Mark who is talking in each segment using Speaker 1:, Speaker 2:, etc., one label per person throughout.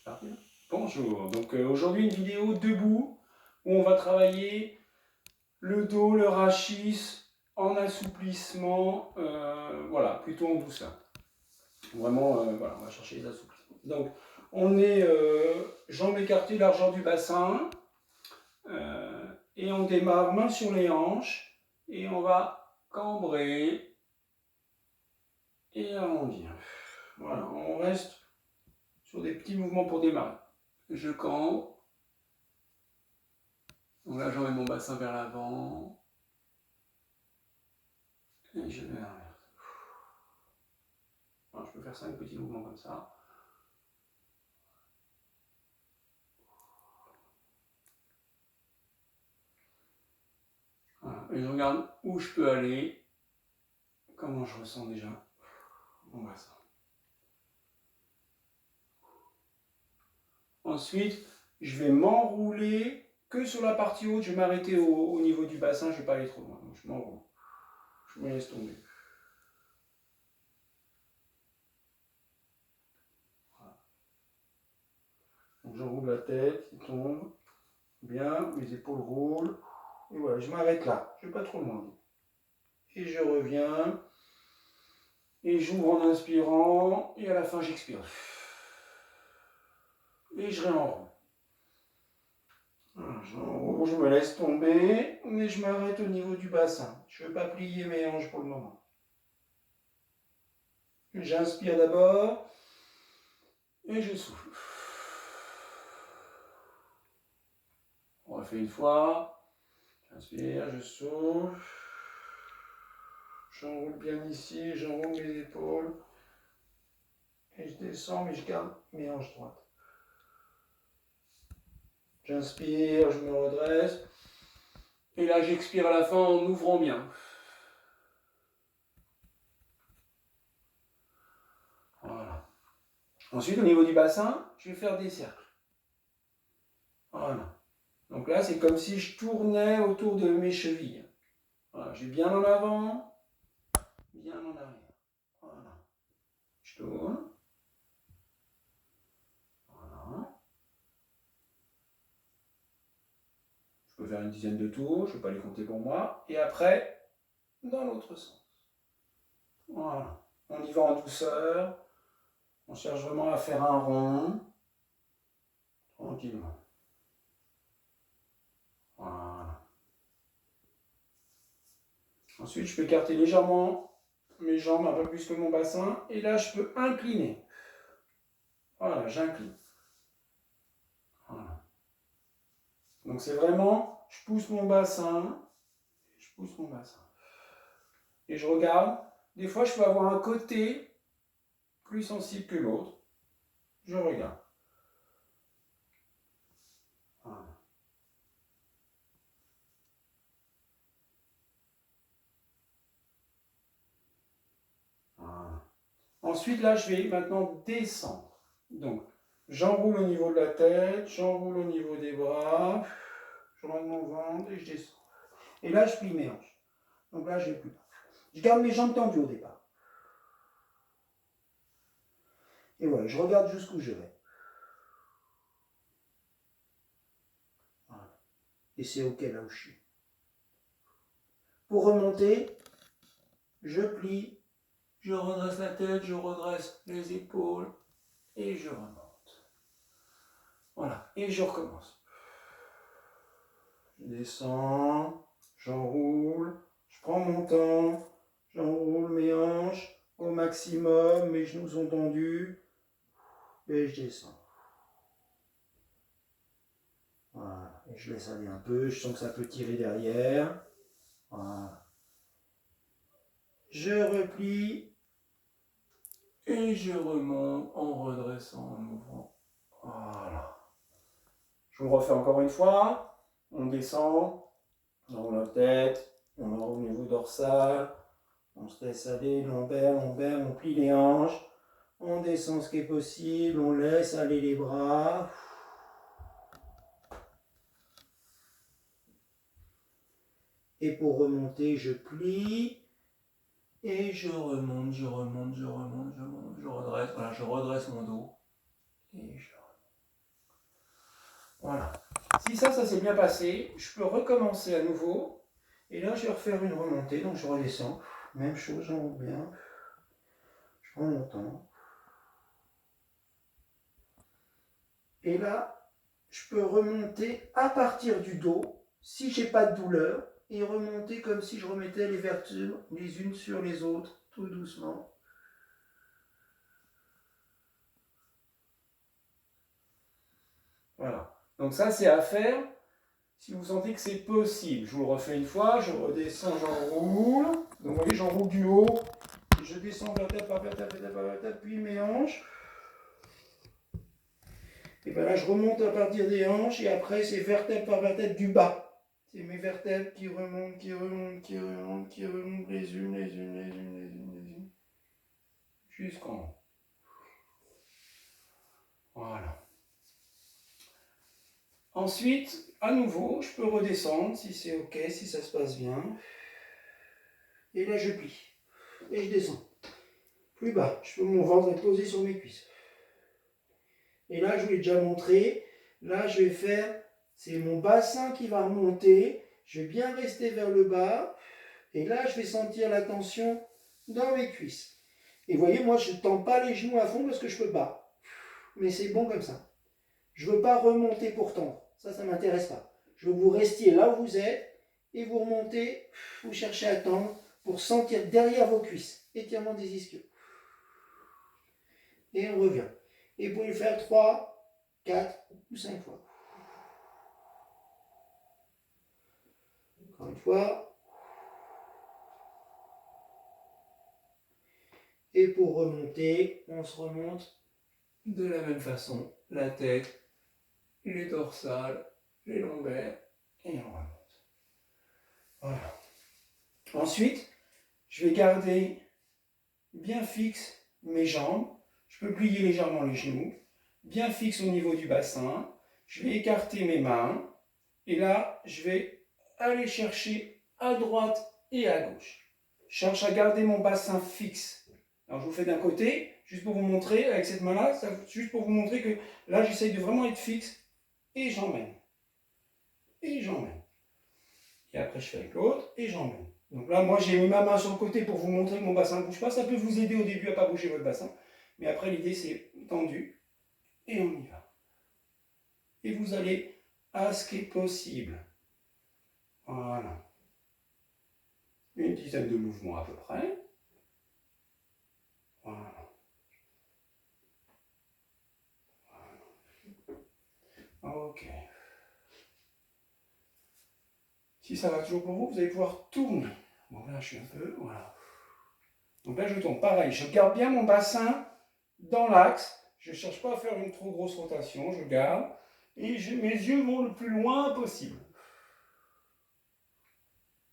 Speaker 1: C'est parti. Bonjour, donc aujourd'hui une vidéo debout où on va travailler le dos, le rachis en assouplissement, voilà, plutôt en douceur. Vraiment, voilà, on va chercher les assouplissements. Donc on est jambes écartées, largeur du bassin, et on démarre main sur les hanches et on va cambrer et arrondir. Voilà, on reste sur des petits mouvements pour démarrer. Je cambre. Donc là, j'emmène mon bassin vers l'avant. Et je vais vers l'arrière. Alors, je peux faire 5 petits mouvements comme ça. Voilà. Et je regarde où je peux aller. Comment je ressens déjà mon bassin. Ensuite, je vais m'enrouler que sur la partie haute. Je vais m'arrêter au niveau du bassin. Je ne vais pas aller trop loin. Donc, je m'enroule. Je me laisse tomber. Voilà. Donc, j'enroule la tête qui tombe. Bien, mes épaules roulent. Et voilà, je m'arrête là. Je ne vais pas trop loin. Et je reviens. Et j'ouvre en inspirant. Et à la fin, j'expire. Et je réenroule. J'enroule, je me laisse tomber. Mais je m'arrête au niveau du bassin. Je ne veux pas plier mes hanches pour le moment. J'inspire d'abord. Et je souffle. On refait une fois. J'inspire, je souffle. J'enroule bien ici, j'enroule mes épaules. Et je descends, mais je garde mes hanches droites. J'inspire, je me redresse. Et là, j'expire à la fin en ouvrant bien. Voilà. Ensuite, au niveau du bassin, je vais faire des cercles. Voilà. Donc là, c'est comme si je tournais autour de mes chevilles. Voilà. J'ai bien en avant, bien en arrière. Voilà. Je tourne. Voilà. Je peux faire une dizaine de tours, je ne vais pas les compter pour moi. Et après, dans l'autre sens. Voilà. On y va en douceur. On cherche vraiment à faire un rond. Tranquillement. Voilà. Ensuite, je peux écarter légèrement mes jambes, un peu plus que mon bassin. Et là, je peux incliner. Voilà, j'incline. Voilà. Donc c'est vraiment, je pousse mon bassin. Je pousse mon bassin. Et je regarde. Des fois, je peux avoir un côté plus sensible que l'autre. Je regarde. Voilà. Voilà. Ensuite, là, je vais maintenant descendre. Donc, j'enroule au niveau de la tête, j'enroule au niveau des bras, je rentre mon ventre et je descends. Et là, je plie mes hanches. Donc là, je vais plus bas. Je garde mes jambes tendues au départ. Et voilà, je regarde jusqu'où je vais. Voilà. Et c'est OK là où je suis. Pour remonter, je plie, je redresse la tête, je redresse les épaules et je remonte. Voilà, et je recommence. Je descends, j'enroule, je prends mon temps, j'enroule mes hanches au maximum, mes genoux sont tendus et je descends. Voilà, et je laisse aller un peu, je sens que ça peut tirer derrière. Voilà. Je replie et je remonte en redressant, en ouvrant. Voilà. Je vous le refais encore une fois. On descend, on roule la tête, on enroule au niveau dorsal, on se laisse aller, lombaire, on plie les hanches, on descend ce qui est possible, on laisse aller les bras. Et pour remonter, je plie et je remonte, je redresse, voilà, je redresse mon dos et je remonte. Voilà. Si ça s'est bien passé, je peux recommencer à nouveau. Et là, je vais refaire une remontée. Donc, je redescends. Même chose, j'enroule bien. Je prends mon temps. Et là, je peux remonter à partir du dos, si j'ai pas de douleur, et remonter comme si je remettais les vertèbres les unes sur les autres, tout doucement. Voilà. Donc ça, c'est à faire si vous sentez que c'est possible. Je vous le refais une fois, je redescends, j'enroule. Donc vous voyez, j'enroule du haut, je descends vertèbre par vertèbre, vertèbre par vertèbre, puis mes hanches. Et bien là, je remonte à partir des hanches, et après, c'est vertèbre par vertèbre du bas. C'est mes vertèbres qui remontent, qui remontent, qui remontent, qui remontent les unes, les unes, les unes, les unes, les unes. Jusqu'en haut. Voilà. Ensuite, à nouveau, je peux redescendre si c'est ok, si ça se passe bien. Et là, je plie. Et je descends. Plus bas, je peux mon ventre être posé sur mes cuisses. Et là, je vous l'ai déjà montré. Là, je vais faire, c'est mon bassin qui va remonter. Je vais bien rester vers le bas. Et là, je vais sentir la tension dans mes cuisses. Et vous voyez, moi, je ne tends pas les genoux à fond parce que je peux pas. Mais c'est bon comme ça. Je ne veux pas remonter pour tendre. Ça ne m'intéresse pas. Je veux que vous restiez là où vous êtes et vous remontez, vous cherchez à tendre pour sentir derrière vos cuisses. Étirement des ischios. Et on revient. Et vous pouvez le faire 3, 4 ou 5 fois. Encore une fois. Et pour remonter, on se remonte de la même façon. La tête, les dorsales, les lombaires, et on remonte. Voilà. Ensuite, je vais garder bien fixe mes jambes. Je peux plier légèrement les genoux. Bien fixe au niveau du bassin. Je vais écarter mes mains. Et là, je vais aller chercher à droite et à gauche. Je cherche à garder mon bassin fixe. Alors, je vous fais d'un côté, juste pour vous montrer, avec cette main-là, juste pour vous montrer que là, j'essaye de vraiment être fixe. Et j'emmène. Et j'emmène. Et après, je fais avec l'autre et j'emmène. Donc là, moi, j'ai mis ma main sur le côté pour vous montrer que mon bassin ne bouge pas. Ça peut vous aider au début à ne pas bouger votre bassin. Mais après, l'idée, c'est tendu. Et on y va. Et vous allez à ce qui est possible. Voilà. Une dizaine de mouvements à peu près. Voilà. Ok. Si ça va toujours pour vous, vous allez pouvoir tourner. Bon, là, je suis un peu... Voilà. Donc là, je tourne. Pareil, je garde bien mon bassin dans l'axe. Je ne cherche pas à faire une trop grosse rotation. Je garde. Et mes yeux vont le plus loin possible.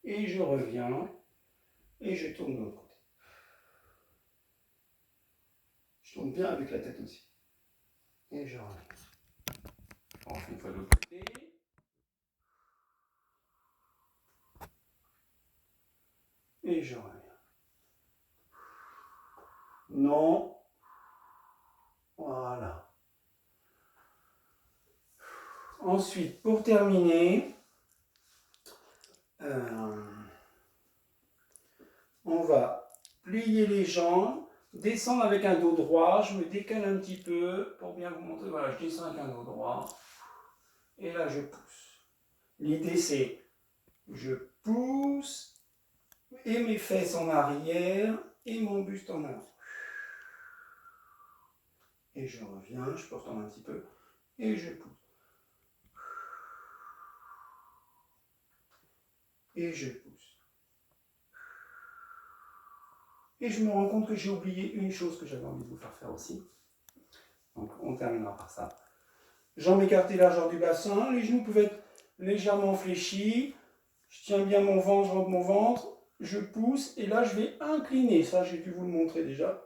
Speaker 1: Et je reviens. Et je tourne de l'autre côté. Je tourne bien avec la tête aussi. Et je reviens. On fait une fois de l'autre côté. Et je reviens. Non. Voilà. Ensuite, pour terminer, on va plier les jambes, descendre avec un dos droit. Je me décale un petit peu pour bien vous montrer. Voilà, je descends avec un dos droit. Et là, je pousse. L'idée, c'est je pousse et mes fesses en arrière et mon buste en avant. Et je reviens, je peux retourner un petit peu et je pousse. Et je pousse. Et je me rends compte que j'ai oublié une chose que j'avais envie de vous faire aussi. Donc on terminera par ça. Jambes écartées largeur du bassin, les genoux peuvent être légèrement fléchis. Je tiens bien mon ventre, je rentre mon ventre, je pousse et là je vais incliner. Ça j'ai dû vous le montrer déjà.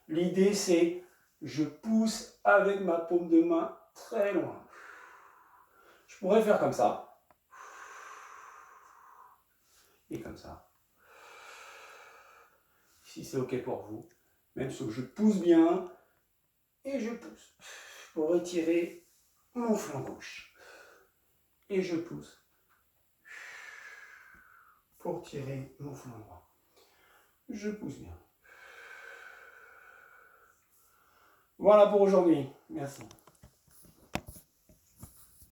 Speaker 1: L'idée c'est je pousse avec ma paume de main très loin. Je pourrais faire comme ça. Et comme ça. Si c'est ok pour vous. Même si je pousse bien et je pousse. pour étirer mon flanc gauche. Et je pousse pour tirer mon flanc droit. Je pousse bien. Voilà pour aujourd'hui. Merci.